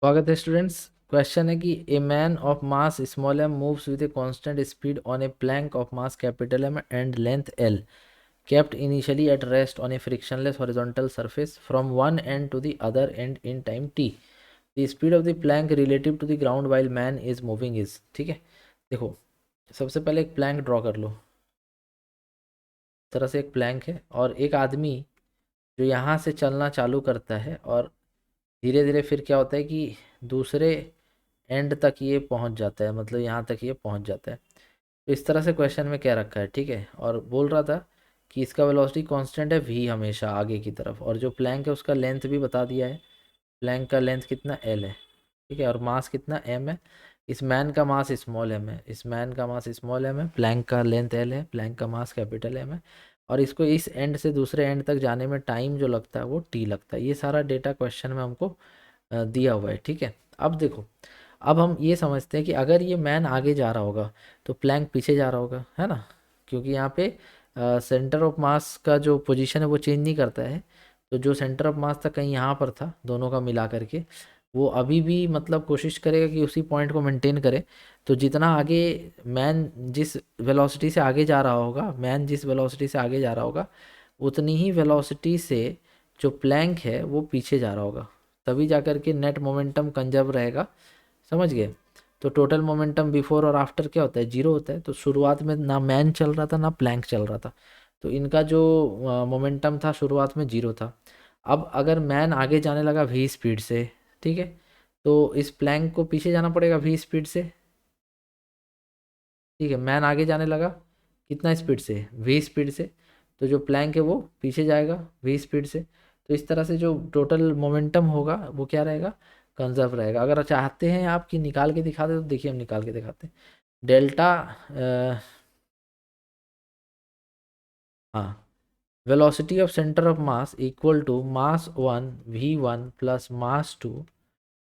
स्वागत है students. Question है कि a man of mass small M moves with a constant speed on a plank of mass capital M and length L kept initially at rest on a frictionless horizontal surface from one end to the other end in time t. The speed of the plank relative to the ground while man is moving is। ठीक है, देखो सबसे पहले एक Planck draw कर लो। इस तरह से एक प्लैंक है और एक आदमी जो यहाँ से चलना चालू करता है और धीरे धीरे फिर क्या होता है कि दूसरे एंड तक ये पहुँच जाता है, मतलब यहाँ तक ये पहुँच जाता है। तो इस तरह से क्वेश्चन में क्या रखा है, ठीक है। और बोल रहा था कि इसका वेलोसिटी कांस्टेंट है v हमेशा आगे की तरफ, और जो प्लैंक है उसका लेंथ भी बता दिया है। प्लैंक का लेंथ कितना l है, ठीक है, और मास कितना m है। इस मैन का मास स्मॉल m है, इस मैन का मास स्मॉल m है, प्लैंक का लेंथ l है, प्लैंक का मास कैपिटल M है, और इसको इस एंड से दूसरे एंड तक जाने में टाइम जो लगता है वो t लगता है। ये सारा डेटा क्वेश्चन में हमको दिया हुआ है, ठीक है। अब देखो, अब हम ये समझते हैं कि अगर ये मैन आगे जा रहा होगा तो प्लैंक पीछे जा रहा होगा, है ना, क्योंकि यहाँ पे सेंटर ऑफ मास का जो पोजीशन है वो चेंज नहीं करता है। तो जो सेंटर ऑफ मास था कहीं यहाँ पर था, दोनों का मिला करके वो अभी भी मतलब कोशिश करेगा कि उसी पॉइंट को मेंटेन करे। तो जितना आगे मैन जिस वेलोसिटी से आगे जा रहा होगा, मैन जिस वेलोसिटी से आगे जा रहा होगा उतनी ही वेलोसिटी से जो प्लैंक है वो पीछे जा रहा होगा, तभी जा कर के नेट मोमेंटम कंजर्व रहेगा। समझ गए। तो टोटल मोमेंटम बिफोर और आफ्टर क्या होता है, जीरो होता है। तो शुरुआत में ना मैन चल रहा था ना प्लैंक चल रहा था, तो इनका जो मोमेंटम था शुरुआत में जीरो था। अब अगर मैन आगे जाने लगा v स्पीड से, ठीक है, तो इस प्लैंक को पीछे जाना पड़ेगा v स्पीड से। ठीक है, मैन आगे जाने लगा कितना स्पीड से, v स्पीड से, तो जो प्लैंक है वो पीछे जाएगा v स्पीड से। तो इस तरह से जो टोटल मोमेंटम होगा वो क्या रहेगा, कंजर्व रहेगा। अगर चाहते हैं आप कि निकाल के दिखा दे तो देखिए हम निकाल के दिखाते हैं। डेल्टा हाँ, velocity of centre of mass equal to mass one v1 plus mass two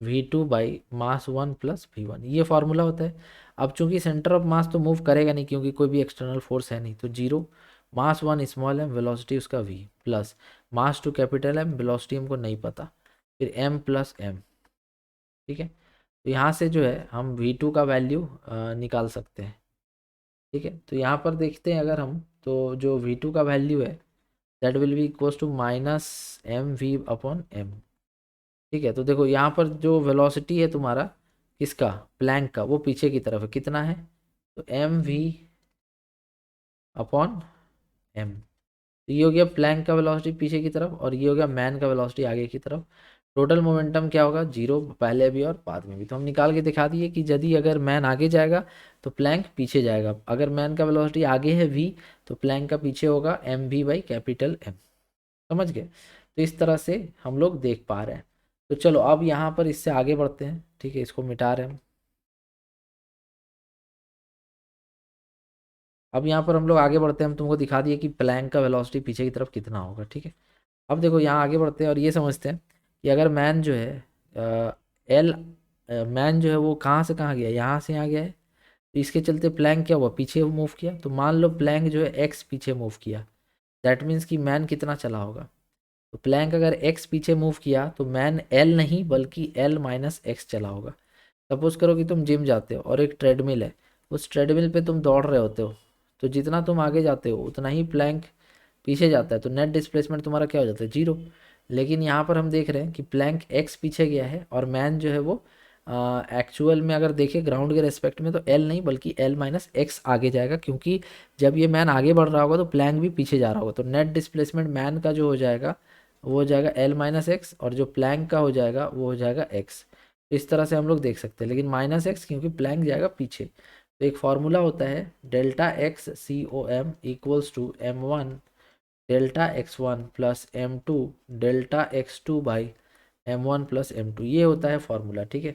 v2 by mass one plus v1, ये फॉर्मूला होता है। अब चूंकि सेंटर ऑफ मास तो मूव करेगा नहीं क्योंकि कोई भी एक्सटर्नल फोर्स है नहीं, तो zero, mass one small M velocity उसका v plus mass two capital M velocity हमको नहीं पता, फिर m प्लस m। ठीक है, तो यहाँ से जो है हम v2 का वैल्यू निकाल सकते हैं। ठीक है, तो यहाँ पर देखते हैं अगर हम, तो जो v2 का वैल्यू है that will be equals to minus M V upon M. ठीक है, तो देखो यहाँ पर जो वेलोसिटी है तुम्हारा किसका, प्लैंक का, वो पीछे की तरफ है, कितना है, तो एम वी अपॉन एम। तो ये हो गया प्लैंक का वेलोसिटी पीछे की तरफ, और ये हो गया मैन का वेलोसिटी आगे की तरफ। टोटल मोमेंटम क्या होगा, जीरो, पहले भी और बाद में भी। तो हम निकाल के दिखा दिए कि यदि अगर मैन आगे जाएगा तो प्लैंक पीछे जाएगा। अगर मैन का वेलोसिटी आगे है v, तो प्लैंक का पीछे होगा M V by capital M. समझ गए। तो इस तरह से हम लोग देख पा रहे हैं। तो चलो अब यहाँ पर इससे आगे बढ़ते हैं, ठीक है, इसको मिटा रहे हैं हम। अब यहाँ पर हम लोग आगे बढ़ते हैं, हम तुमको दिखा दिए कि प्लैंक का वेलोसिटी पीछे की तरफ कितना होगा। ठीक है, अब देखो यहाँ आगे बढ़ते हैं और ये समझते हैं कि अगर मैन जो है एल मैन जो है वो कहाँ से कहाँ गया, यहाँ से यहाँ गया है, तो इसके चलते प्लैंक क्या हुआ, पीछे मूव किया। तो मान लो प्लैंक जो है एक्स पीछे मूव किया, दैट मीन्स कि मैन कितना चला होगा। तो प्लैंक अगर एक्स पीछे मूव किया तो मैन एल नहीं बल्कि एल माइनस एक्स चला होगा। सपोज करो कि तुम जिम जाते हो और एक ट्रेडमिल है, उस ट्रेडमिल पे तुम दौड़ रहे होते हो, तो जितना तुम आगे जाते हो उतना ही प्लैंक पीछे जाता है, तो नेट डिस्प्लेसमेंट तुम्हारा क्या हो जाता है, जीरो। लेकिन यहाँ पर हम देख रहे हैं कि प्लैंक एक्स पीछे गया है और मैन जो है वो एक्चुअल में अगर देखें ग्राउंड के रेस्पेक्ट में तो एल नहीं बल्कि एल माइनस एक्स आगे जाएगा, क्योंकि जब ये मैन आगे बढ़ रहा होगा तो प्लैंक भी पीछे जा रहा होगा। तो नेट डिस्प्लेसमेंट मैन का जो हो जाएगा वो हो जाएगा एल माइनस एक्स, और जो प्लैंक का हो जाएगा वो हो जाएगा एक्स। तो इस तरह से हम लोग देख सकते हैं, लेकिन माइनस एक्स क्योंकि प्लैंक जाएगा पीछे। तो एक फार्मूला होता है delta X C O M equals to M one delta X one plus M two delta X two by M one plus M two, ये होता है फॉर्मूला। ठीक है,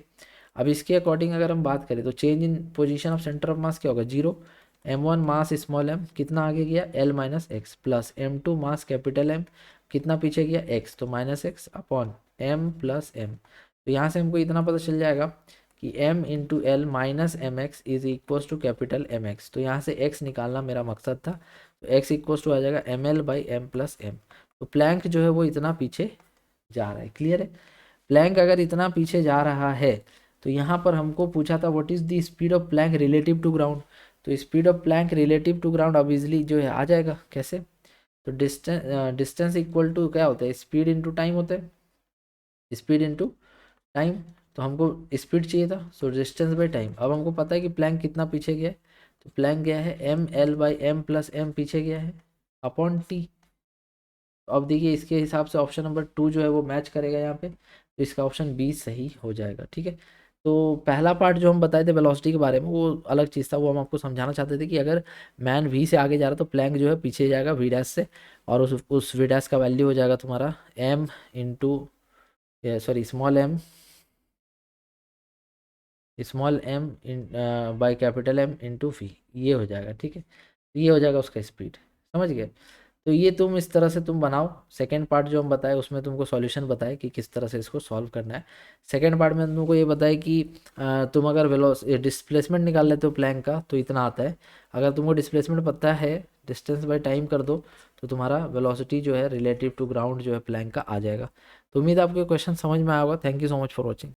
अब इसके अकॉर्डिंग अगर हम बात करें तो change in position of centre of mass क्या होगा, zero. M one mass small M कितना आगे गया, L minus X, plus M two mass capital M कितना पीछे गया, एक्स, तो minus X upon M plus M. तो यहाँ से हमको इतना पता चल जाएगा कि m into L minus M X is equals to capital M X. तो यहाँ से x निकालना मेरा मकसद था, तो x इक्वल्स टू आ जाएगा M L by M plus M. तो प्लैंक जो है वो इतना पीछे जा रहा है, क्लियर है। प्लैंक अगर इतना पीछे जा रहा है तो यहाँ पर हमको पूछा था what is the speed of plank relative to ground, तो speed of plank relative to ground अब इजली जो है आ जाएगा। कैसे? तो डिस्टेंस इक्वल टू क्या होता है, स्पीड इनटू टाइम होता है, स्पीड इनटू टाइम। तो हमको स्पीड चाहिए था, सो डिस्टेंस बाई टाइम। अब हमको पता है कि प्लैंक कितना पीछे गया है, तो प्लैंक गया है M L by M plus M पीछे गया है अपॉन टी। अब देखिए इसके हिसाब से ऑप्शन नंबर 2 जो है वो मैच करेगा यहाँ पे, तो इसका ऑप्शन बी सही हो जाएगा। ठीक है, तो पहला पार्ट जो हम बताए थे वेलोसिटी के बारे में वो अलग चीज़ था, वो हम आपको समझाना चाहते थे कि अगर मैन वी से आगे जा रहा है तो प्लैंक जो है पीछे जाएगा वी डैश से, और उस वी डैश का वैल्यू हो जाएगा तुम्हारा M into sorry small M in by capital M into V, ये हो जाएगा। ठीक है, तो ये हो जाएगा उसका स्पीड। समझ गए? तो ये तुम इस तरह से तुम बनाओ। सेकेंड पार्ट जो हम बताए उसमें तुमको सॉल्यूशन बताए कि किस तरह से इसको सॉल्व करना है। सेकेंड पार्ट में तुमको ये बताए कि तुम अगर डिस्प्लेसमेंट निकाल लेते हो प्लैंक का तो इतना आता है, अगर तुमको डिस्प्लेसमेंट पता है डिस्टेंस बाय टाइम कर दो तो तुम्हारा वेलोसिटी जो है रिलेटिव टू ग्राउंड जो है प्लैंक का आ जाएगा। तो उम्मीद है आपको क्वेश्चन समझ में आया होगा। Thank you so much for watching.